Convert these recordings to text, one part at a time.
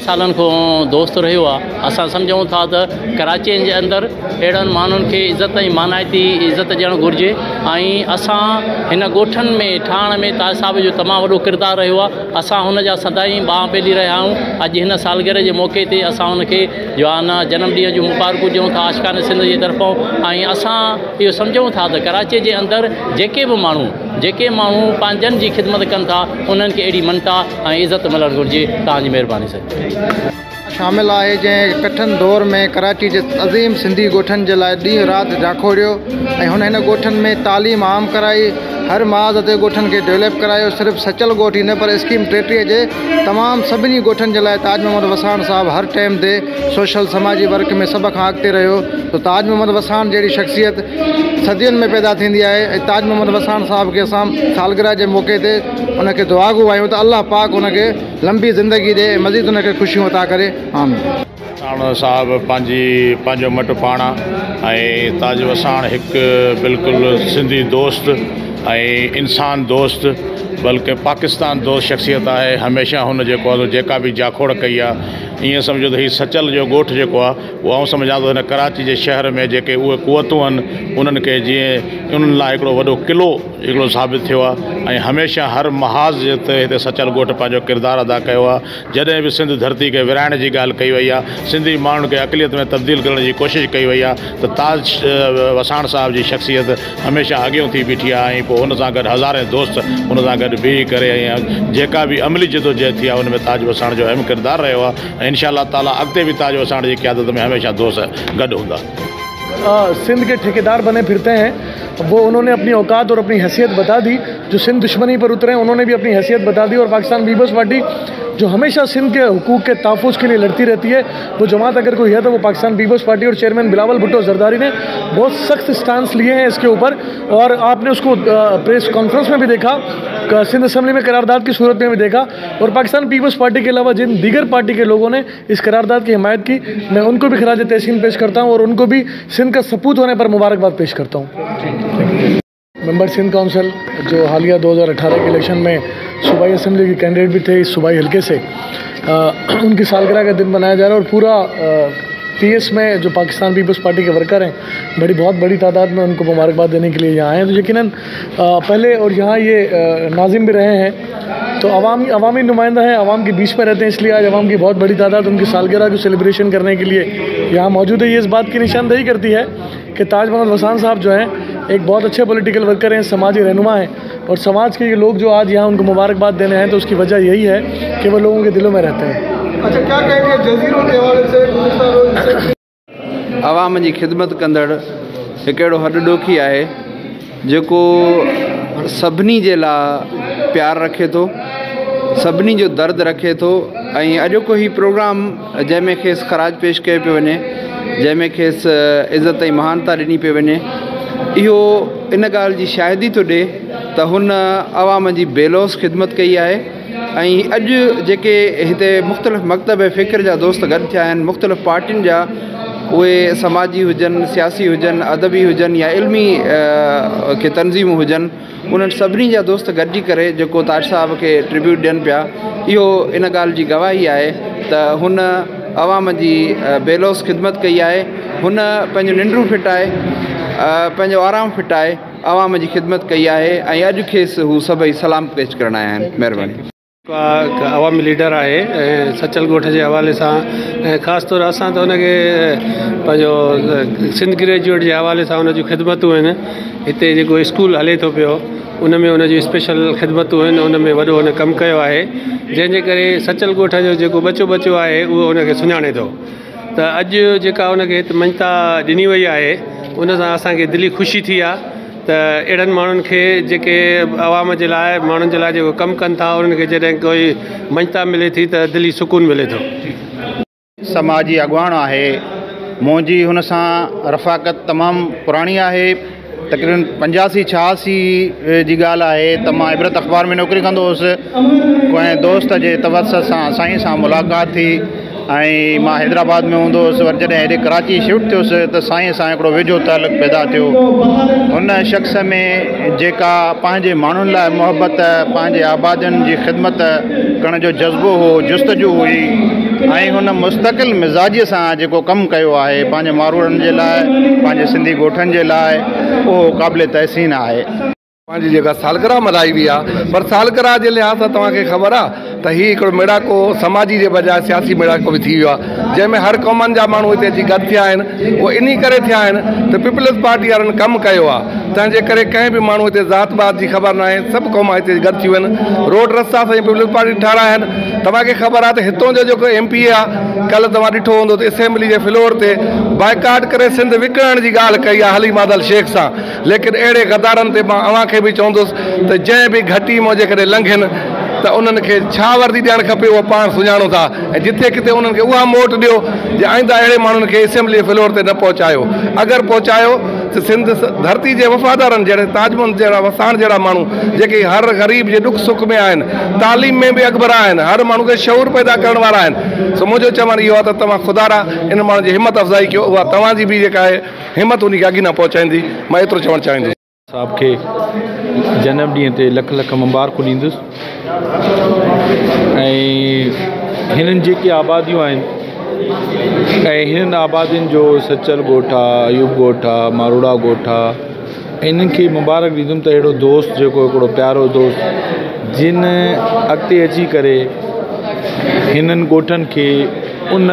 सालन को दोस्त रहियो आहे। असां सम्झूं था त कराची जे अंदरि अहिड़नि माण्हुनि खे इज़त ऐं मानाइती इज़त ॾियणु घुरिजे ऐं असां हिन ॻोठनि में ठाहिण में ताज साहिब जो तमामु वॾो किरदारु रहियो आहे। असां हुनजा सदाईं ॿांह पेली रहिया आहियूं। अॼु हिन सालगिरह जे मौक़े ते असां हुनखे जो आहे न जनम ॾींहं जूं मुबारकूं ॾियूं था आशिक़ान सिंध जे तरफ़ां ऐं असां इहो सम्झूं था त कराची जे अंदरि जेके माण्हू पंहिंजनि जी ख़िदमत कनि था उन्हनि खे अहिड़ी ममता ऐं इज़त मिलणु घुरिजे। तव्हांजी महिरबानी साईं। शामिल है जैं कठिन दौर में कराची के अज़ीम सिंधी ॻोठनि जे लाइ ॾींहुं राति जाखोड़ियो ऐं हुन हिन ॻोठनि में तालीम आम कराई, हर माज़ ते ॻोठनि खे डेवलप करायो। सिर्फ़ु सचल ॻोठ ही न पर स्कीम 33 जे तमामु सभिनी ॻोठनि जे लाइ ताज मोहम्मद वसाण साहब हर टाइम ते सोशल समाजी वर्क में सब खां अॻिते रहियो। तो ताज मोहम्मद वसाण जहिड़ी शख़्सियत सदियुनि में पैदा थींदी आहे ऐं ताज मोहम्मद वसाण साहब खे असां सालगिरह जे मौक़े ते उनखे दुआ घुरायूं त अल्लाह पाक उनखे लंबी ज़िंदगी ॾे, मज़ीद उनखे ख़ुशियूं अता करे। आमीन। वसाण साहब पंहिंजो मट पाणा ऐं ताज वसाण हिकु बिल्कुलु सिंधी दोस्त ऐं इंसान दोस्त बल्कि पाकिस्तान दोस्त शख़्सियत है। हमेशा हुन जेका भी जाखोड़ कई आहे ईअं सम्झो त हीउ सचल जो ॻोठ जेको आहे उहो आउं सम्झां थो हिन कराची जे शहर में जेके उहे कुवतूं आहिनि उन्हनि खे जीअं उन्हनि लाइ हिकिड़ो वॾो क़िलो हिकिड़ो साबित थियो आहे ऐं हमेशह हर महाज़ ते हिते सचल ॻोठ पंहिंजो किरदारु अदा कयो आहे। जॾहिं बि सिंध धरती खे विराइण जी ॻाल्हि कई वई आहे, सिंधी माण्हुनि खे अक़लियत में तब्दील करण जी कोशिशि कई वई आहे त ताज वसाण साहब जी शख़्सियत हमेशह अॻियां थी बीठी आहे ऐं पोइ हुन सां गॾु हज़ारे दोस्त हुन सां गॾु बीही करे ऐं जेका बि अमली जदोजहद थी आहे हुन में ताज वसाण जो अहम किरदारु रहियो आहे। इंशाअल्लाह ताला अॻिते भी ताज वसाण की क़यादत में हमेशा दोस्त गॾु हूंदा। सिंध के ठेकेदार बने फिरते हैं, वो उन्होंने अपनी औकात और अपनी हैसियत बता दी। जो सिंध दुश्मनी पर उतरे उन्होंने भी अपनी हैसियत बता दी। और पाकिस्तान पीपल्स पार्टी जो हमेशा सिंध के हुकूक के तहफ़्फ़ुज़ के लिए लड़ती रहती है, वो जमात अगर कोई है तो वो पाकिस्तान पीपल्स पार्टी और चेयरमैन बिलावल भुट्टो जरदारी ने बहुत सख्त स्टांस लिए हैं इसके ऊपर। और आपने उसको प्रेस कॉन्फ्रेंस में भी देखा, सिंध असम्बली में करारदाद की सूरत में भी देखा। और पाकिस्तान पीपल्स पार्टी के अलावा जिन दीगर पार्टी के लोगों ने इस करारदाद की हिमायत की, मैं उनको भी खराज तहसीन पेश करता हूँ और उनको भी सिंध का सपूत होने पर मुबारकबाद पेश करता हूँ। मेंबर सिंध काउंसिल जो हालिया 2018 के इलेक्शन में सूबाई असम्बली के कैंडिडेट भी थे इस सूबाई हल्के से, उनकी सालगिरह का दिन मनाया जा रहा है। और पूरा पीएस में जो पाकिस्तान पीपल्स पार्टी के वर्कर हैं बहुत बड़ी तादाद में उनको मुबारकबाद देने के लिए यहाँ आए हैं। तो यकीनन पहले और यहाँ ये नाजिम भी रहे हैं, तो अवामी नुमाइंदा हैं, अवाम के बीच में रहते हैं, इसलिए आज अवाम की बहुत बड़ी तादाद उनकी सालगिरह को सेलिब्रेशन करने के लिए यहाँ मौजूद है। ये इस बात की निशानदेही करती है कि ताज मोहम्मद वसाण साहब जो हैं एक बहुत अच्छे पॉलिटिकल वर्कर हैं, समाजी रहनुमा हैं। और समाज के ये लोग जो आज यहाँ उनको मुबारकबाद देने हैं तो उसकी वजह यही है कि वो लोगों के दिलों में रहते हैं। अच्छा, क्या कहेंगे जज़ीरों के हवाले से? आवाम की खिदमत कंदड़ एक अहिड़ो हॾॾोखी आहे जेको सभिनी जे लाइ प्यार रखे थो, सभिनी जो दर्द रखे थो। ऐं अॼोको ही प्रोग्राम जंहिंमें खेसि ख़राज पेश कयो पियो वञे, जंहिंमें खेसि इज़त ऐं महानता ॾिनी पई वञे, इहो इन ॻाल्हि जी शाहिदी थो ॾिए त हुन अवाम जी बेलोस ख़िदमत कई आहे। ऐं अॼु जेके हिते मुख़्तलिफ़ मकतब फ़िक्र जा दोस्त गॾु थिया आहिनि, मुख़्तलिफ़ पार्टियुनि जा, उहे समाजी हुजनि, सियासी हुजनि, अदबी हुजनि या इल्मी के तंज़ीमूं हुजनि, उन्हनि सभिनी जा दोस्त गॾिजी करे जेको ताज साहब खे ट्रिब्यूट ॾियनि पिया, इहो इन ॻाल्हि जी गवाही आहे त हुन अवाम जी बेलोस ख़िदमत कई आहे। हुन पंहिंजो निंडूं फिटाए, पंहिंजो आराम फिटाए अवाम जी ख़िदमत कई आहे ऐं अॼु खेसि हू सभई सलाम पेश करण आया आहिनि। महिरबानी। अवामी लीडर आहे सचल ॻोठ जे हवाले सां, ऐं ख़ासि तौर असां त हुनखे पंहिंजो सिंध ग्रेजुएट जे हवाले सां हुन जूं ख़िदमतूं आहिनि। हिते जेको स्कूल हले थो पियो उन में हुन जूं स्पेशल ख़िदमतूं आहिनि, उन में वॾो हुन कमु कयो आहे, जंहिंजे करे सचल ॻोठ जो जेको बचो आहे उहो हुनखे सुञाणे थो। त अॼु जेका हुनखे हिते मञता ॾिनी वई आहे उन सां असांखे दिली ख़ुशी थी आहे त अहिड़नि माण्हुनि खे जेके अवाम जे लाइ, माण्हुनि जे लाइ जेको कमु कनि था, उन्हनि खे जॾहिं कोई मञता मिले थी त दिली सुकून मिले थो। समाजी अॻवान आहे मुंहिंजी हुन सां रफ़ाक़त तमामु पुराणी आहे। तक़रीबन 85-86 जी ॻाल्हि आहे त मां इबरत अख़बार में नौकिरी कंदो हुउसि। कंहिं दोस्त जे तवसत सां साईं सां मुलाक़ात थी ऐं मां हैदराबाद में हूंदो हुउसि। वरी जॾहिं हेॾे कराची शिफ्ट थियुसि त साईं सां हिकिड़ो वेझो तालुक़ु पैदा थियो। हुन शख़्स में जेका पंहिंजे माण्हुनि लाइ मुहबत, पंहिंजे आबादियुनि जी ख़िदमत करण जो जज़्बो हो, जुस्तजू हुई ऐं हुन मुस्तक़िल मिज़ाजीअ सां जेको कमु कयो आहे पंहिंजे मारूड़नि जे लाइ, पंहिंजे सिंधी ॻोठनि जे लाइ, उहो क़ाबिल तहसीन आहे। पंहिंजी जेका सालगिरह मल्हाई हुई आहे, पर सालगिरह जे लिहाज़ सां तव्हांखे ख़बर आहे त हीउ हिकिड़ो मेड़ाको समाजी जे बजाए सियासी मेड़ाको बि थी वियो आहे, जंहिंमें हर क़ौमनि जा माण्हू हिते अची गॾु थिया आहिनि। उहे इन करे थिया आहिनि त पीपल्स पार्टी वारनि कमु कयो आहे, तंहिंजे करे कंहिं बि माण्हू हिते ज़ात पात जी ख़बर न आहे, सभु क़ौम हिते गॾु थियूं आहिनि। रोड रस्ता सां पीपल्स पार्टी ठाहिराया आहिनि। तव्हांखे ख़बर आहे त हितां जो जेको MP आहे, कल्ह तव्हां ॾिठो हूंदो त असेंबली जे फ्लोर ते बाइकाट करे सिंध विकिणण जी ॻाल्हि कई आहे हली मादल शेख सां। लेकिन अहिड़े गदारनि ते मां अव्हांखे बि चवंदुसि त जंहिं बि घटी मो जेकॾहिं लंघनि त उन्हनि खे छा वर्दी ॾियणु खपे उहो पाण सुञाणो था, ऐं जिथे किथे उन्हनि खे उहा मोट ॾियो जे आईंदा अहिड़े माण्हुनि खे असेंबली फ्लोर ते न पहुचायो। अगरि पहुचायो त सिंध धरती जे वफ़ादारनि जहिड़े ताजमहल जहिड़ा वसाण जहिड़ा माण्हू जेके हर ग़रीब जे ॾुख सुख में आहिनि, तालीम में बि अकबर आहिनि, हर माण्हू खे शऊर पैदा करण वारा आहिनि। सो मुंहिंजो चवणु इहो आहे त तव्हां ख़ुदारा इन माण्हुनि जी हिमत अफ़ज़ाई कयो, उहा तव्हांजी बि जेका आहे हिमत उनखे अॻी न पहुचाईंदी। मां एतिरो चवणु चाहींदुसि। साहब खे जनम ॾींहं ते लख लख मुबारकूं ॾींदुसि। ऐं हिननि जेके आबादियूं आहिनि ऐं हिननि आबादियुनि जो सचल ॻोठ आहे, अयूब ॻोठ आहे, मारोड़ा ॻोठ आहे, इन्हनि खे मुबारक ॾींदुमि त अहिड़ो दोस्त जेको हिकिड़ो प्यारो दोस्त जिन अॻिते अची करे हिननि ॻोठनि खे उन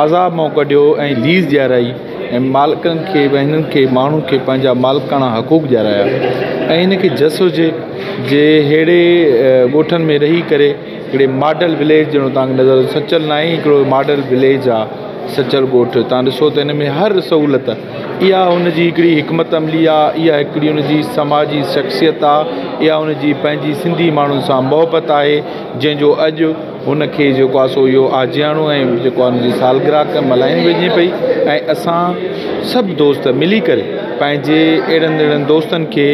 आज़ाब मां कढियो ऐं लीज़ ॾियाराई ऐं मालिकनि खे हिननि खे माण्हुनि खे पंहिंजा मालिकाना हक़ूक़ ॾियाराया ऐं हिनखे जस हुजे जे अहिड़े ॻोठनि में रही करे हिकिड़े मॉडल विलेज जहिड़ो तव्हांखे नज़र सचल न आहे, हिकिड़ो मॉडल विलेज आहे सचल ॻोठ। तव्हां ॾिसो त हिन में हर सहूलियत इहा हुनजी हिकिड़ी हिकमत अमली आहे, इहा हिकिड़ी हुनजी समाजी शख़्सियत आहे, इहा हुनजी पंहिंजी सिंधी माण्हुनि सां मुहबत आहे, जंहिंजो अॼु हुनखे जेको आहे सो इहो आजियाणो ऐं जेको आहे हुनजी सालगिरह मल्हाई वञे पई। ऐं असां सभु दोस्त मिली करे पंहिंजे अहिड़नि दोस्तनि खे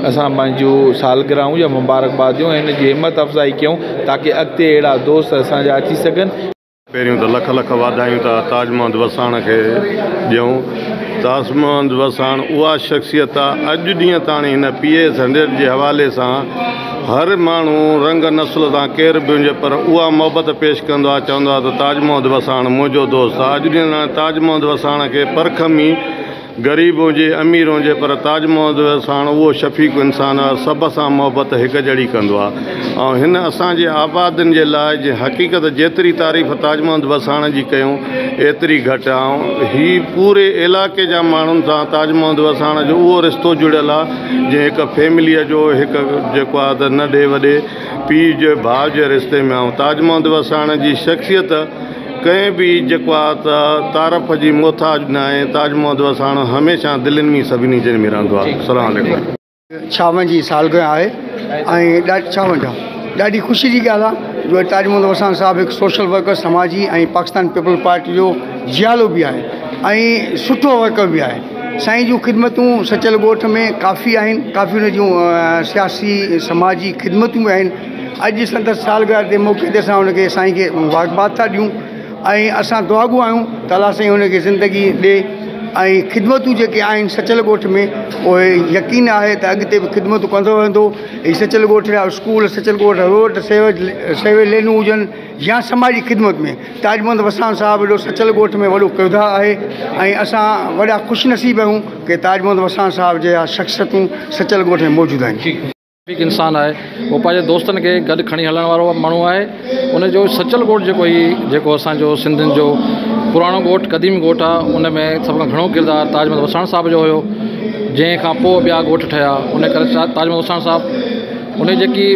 असां पंहिंजो सालगिरहूं या मुबारकबाद ॾियूं ऐं हिनजी हिमत अफ़ज़ाई कयूं ताकी अॻिते अहिड़ा दोस्त असांजा अची सघनि। पहिरियों त लख लख वाधायूं था ताज महमद वसाण खे ॾियूं। ताज महमद वसाण उहा शख़्सियत आहे अॼु ॾींहं ताणी हिन PS 100 जे हवाले सां हर माण्हू रंग नस्ल सां केर बि हुजे पर उहा मोहबत पेश कंदो आहे, चवंदो आहे त ताज महमद वसाण मुंहिंजो दोस्त आहे। अॼु ॾींहं ताज महमद वसाण खे परख में ग़रीब हुजे अमीर हुजे पर ताज महमद वसाण उहो शफ़ीक़ इंसान आहे, सभ सां मोहबत हिकु जहिड़ी कंदो आहे। ऐं हिन असांजे आबादियुनि जे लाइ जे हक़ीक़त जेतिरी तारीफ़ ताज महमद वसाण जी कयूं एतिरी घटि आहे। ऐं हीअ पूरे इलाइक़े जा माण्हुनि सां ताज महमद वसाण जो उहो रिश्तो जुड़ियल आहे जीअं हिकु फैमिलीअ जो हिकु जेको आहे त नंढे वॾे पीउ जे भाउ जे रिश्ते में। ऐं ताज महमद वसाण जी शख़्सियत कंहिं बि जेको आहे त तारीफ़ जी मोहताज न आहे। ताज महमद वसाण हमेशह दिलनि में सभिनी जे में रहंदो आहे। अस्सलाम वालेकुम। 56 सालगिरह आहे ऐं 56 ॾाढी ख़ुशी जी ॻाल्हि आहे जो ताज महमद वसाण साहिबु हिकु सोशल वर्कर समाजी ऐं पाकिस्तान पीपल्स पार्टी जो जियालो बि आहे ऐं सुठो वर्कर बि आहे। साईं जूं ख़िदमतूं सचल ॻोठ में काफ़ी आहिनि, काफ़ी हुन जूं सियासी समाजी ख़िदमतूं बि आहिनि। अॼु संदसि सालगिरह ते मौक़े ते असां हुनखे साईं खे मुबारकबाद था ॾियूं ऐं असां दुआगू आहियूं त अल्लाह साईं हुनखे ज़िंदगी ॾे ऐं ख़िदमतूं जेके आहिनि सचल ॻोठ में उहे यकीन आहे त अॻिते बि ख़िदमतूं कंदो रहंदो। ऐं सचल ॻोठ जा स्कूल, सचल ॻोठ रोड, सेवेज लेनूं हुजनि या समाजी ख़िदमत में ताज महमद वसाण साहिबु एॾो सचल ॻोठ में वॾो किरदारु आहे ऐं असां वॾा ख़ुशनसीब आहियूं की ताज महमद वसाण साहिब जा शख़्सियतूं सचल ॻोठ में मौजूदु आहिनि। हिकु इंसानु आहे उहो पंहिंजे दोस्तनि खे गॾु खणी हलण वारो माण्हू आहे। उनजो सचल ॻोठ जेको असांजो सिंधियुनि जो पुराणो ॻोठ क़दीमी ॻोठ आहे उन में सभ खां घणो किरदारु ताज महमद वसाण साहिब जो हुयो, जंहिंखां पोइ ॿिया ॻोठ ठहिया। उन करे ताज महमद वसाण साहिबु उन जेकी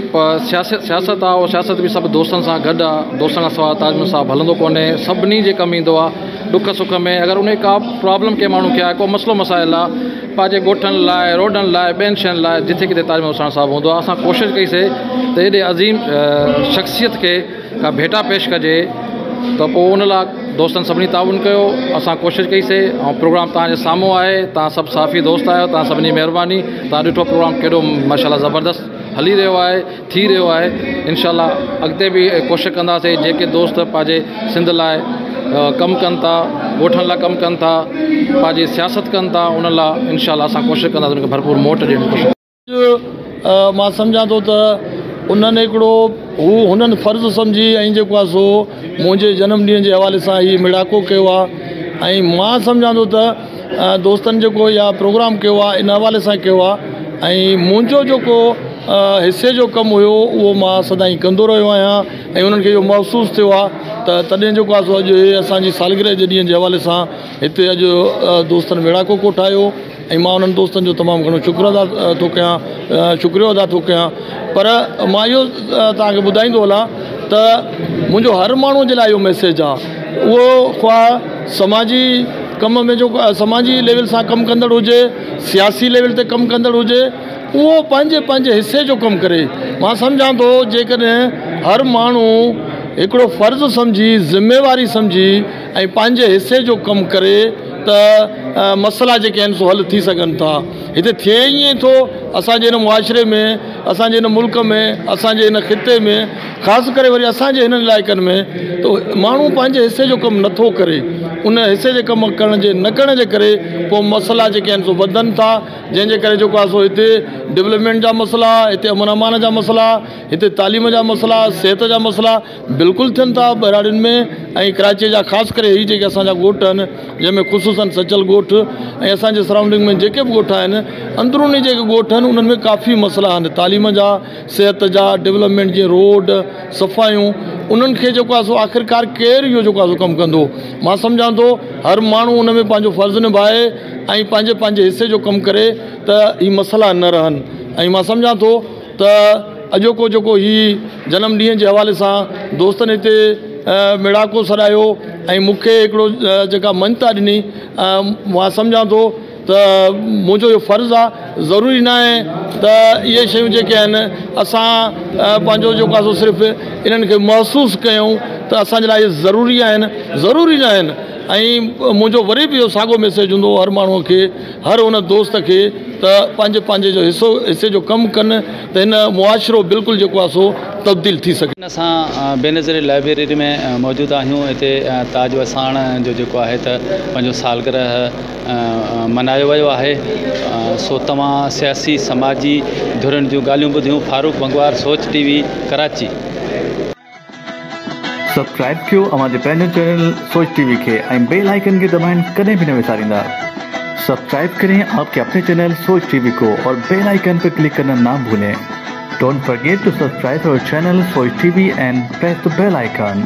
सियासत आहे उहा सियासत बि सभु दोस्तनि सां गॾु आहे। दोस्तनि खां सवाइ ताज महमद साहिबु हलंदो कोन्हे, सभिनी जे कमु ईंदो आहे। ॾुख सुख में अगरि उन का प्रॉब्लम कंहिं माण्हू खे आहे, को मसइलो मसाइल आहे पंहिंजे ॻोठनि लाइ, रोडनि लाइ, ॿियनि शयुनि लाइ, जिथे किथे ताज महमद वसाण साहिबु हूंदो आहे। असां कोशिशि कईसीं त हेॾे अज़ीम शख़्सियत खे का भेटा पेश कजे त पोइ उन लाइ दोस्तनि सभिनी ताउन कयो, असां कोशिशि कईसीं ऐं प्रोग्राम तव्हांजे साम्हूं आहे। तव्हां सभु साफ़ी दोस्त आहियो, तव्हां सभिनी महिरबानी। तव्हां ॾिठो प्रोग्राम केॾो माशाल्लाह ज़बरदस्त हली रहियो आहे, थी रहियो आहे। इनशाला अॻिते बि कोशिशि कंदासीं। जेके दोस्त पंहिंजे सिंध लाइ कमु कनि था, ॻोठनि लाइ कमु कनि था, पंहिंजी सियासत कनि था, उन लाइ इनशाला असां कोशिशि कंदासीं उनखे भरपूर मोट ॾियण जी कोशिशि। मां सम्झां थो त उन्हनि हिकिड़ो हुननि फ़र्ज़ु सम्झी ऐं जेको आहे सो मुंहिंजे जनम ॾींहं जे हवाले सां हीउ मिड़ाको कयो आहे। ऐं मां सम्झां थो त दोस्तनि जेको इहा प्रोग्राम कयो आहे इन हवाले सां कयो आहे। ऐं मुंहिंजो जेको हिसे जो कमु हुयो उहो मां सदाईं कंदो रहियो आहियां ऐं उन्हनि खे इहो महसूसु थियो आहे त तॾहिं जेको आहे सो अॼु असांजी सालगिरह जे ॾींहं जे हवाले सां हिते अॼु दोस्तनि मिड़ाको कोठायो ऐं मां उन्हनि दोस्तनि जो तमामु घणो शुक्रियो अदा थो कयां। पर मां इहो तव्हांखे ॿुधाईंदो हलां त मुंहिंजो हर माण्हूअ जे लाइ इहो मैसेज आहे, उहो ख़्वाह समाजी कम में जेको समाजी लेवल सां कमु कंदड़ हुजे, सियासी लेवल ते कमु कंदड़ हुजे, उहो पंहिंजे हिसे जो कमु करे। मां सम्झां थो जेकॾहिं हर माण्हू हिकिड़ो फ़र्ज़ु सम्झी, ज़िम्मेवारी सम्झी ऐं पंहिंजे हिसे जो कमु करे त मसइला जेके आहिनि सो हल थी सघनि था। हिते थिए ईअं थो असांजे हिन मुआशिरे में, असांजे हिन मुल्क में, असांजे हिन ख़िते में, ख़ासि करे वरी असांजे हिन इलाइक़नि में त माण्हू पंहिंजे हिसे जो कमु नथो करे। उन हिसे जे कमु करण जे न करण जे करे पोइ मसइला जेके आहिनि सो वधनि था, जंहिंजे करे जेको आहे सो हिते डेवलपमेंट जा मसइला, हिते अमन अमान जा मसइला, हिते तालीम जा मसइला, सिहत जा मसइला बिल्कुलु थियनि था बहिराड़ियुनि में। ऐं कराची जा ख़ासि करे हीअ जेके असांजा ॻोठ आहिनि, जंहिंमें ख़ुशूसनि सचल ॻोठ ऐं असांजे सराउंडिंग में जेके बि ॻोठ आहिनि, अंदरूनी जेके ॻोठ आहिनि उन्हनि में काफ़ी मसइला आहिनि, तालीम जा, सिहत जा, डेवलपमेंट जीअं रोड, सफ़ाइयूं, उन्हनि खे जेको आहे सो आख़िरकार केरु इहो जेको आहे सो कमु कंदो। मां सम्झां थो हर माण्हू उन में पंहिंजो फ़र्ज़ु निभाए ऐं पंहिंजे हिसे जो कमु करे त हीअ मसइला न रहनि। ऐं मां सम्झां थो त अॼोको जेको हीउ जनम ॾींहं जे हवाले सां दोस्तनि हिते मिड़ाको सॾायो ऐं मूंखे हिकिड़ो जेका मञता ॾिनी, मां सम्झां थो त मुंहिंजो इहो फ़र्ज़ु आहे। ज़रूरी न आहे त इहे शयूं जेके आहिनि असां पंहिंजो जेको आहे सो सिर्फ़ु इन्हनि खे महसूसु कयूं त असांजे लाइ इहे ज़रूरी आहिनि, ज़रूरी न आहिनि। ऐं मुंहिंजो वरी बि इहो साॻियो मैसेज हूंदो हर माण्हूअ खे, हर हुन दोस्त खे त पंहिंजे जो हिसे जो कमु कनि त हिन मुआशिरो बिल्कुलु जेको आहे सो तब्दील थी सघे। असां बेनज़ीर लाइब्रेरी में मौजूदु आहियूं। हिते ताज वसाण जो जेको आहे त पंहिंजो सालगिरह मल्हायो वियो आहे। सो तव्हां सियासी समाजी धुरनि जूं ॻाल्हियूं ॿुधियूं। फारूक बंगवार, सोच टीवी, कराची। सब्सक्राइब कयो हमारे पैनल चैनल सोच टीवी के बेल आइकन के दबाएं, कदें भी न विसारिंदा। सब्सक्राइब करें आपके अपने चैनल सोच टीवी को और बेल आइकन पर क्लिक करना ना भूलें। Don't forget to subscribe our channel Soch TV and press the bell icon.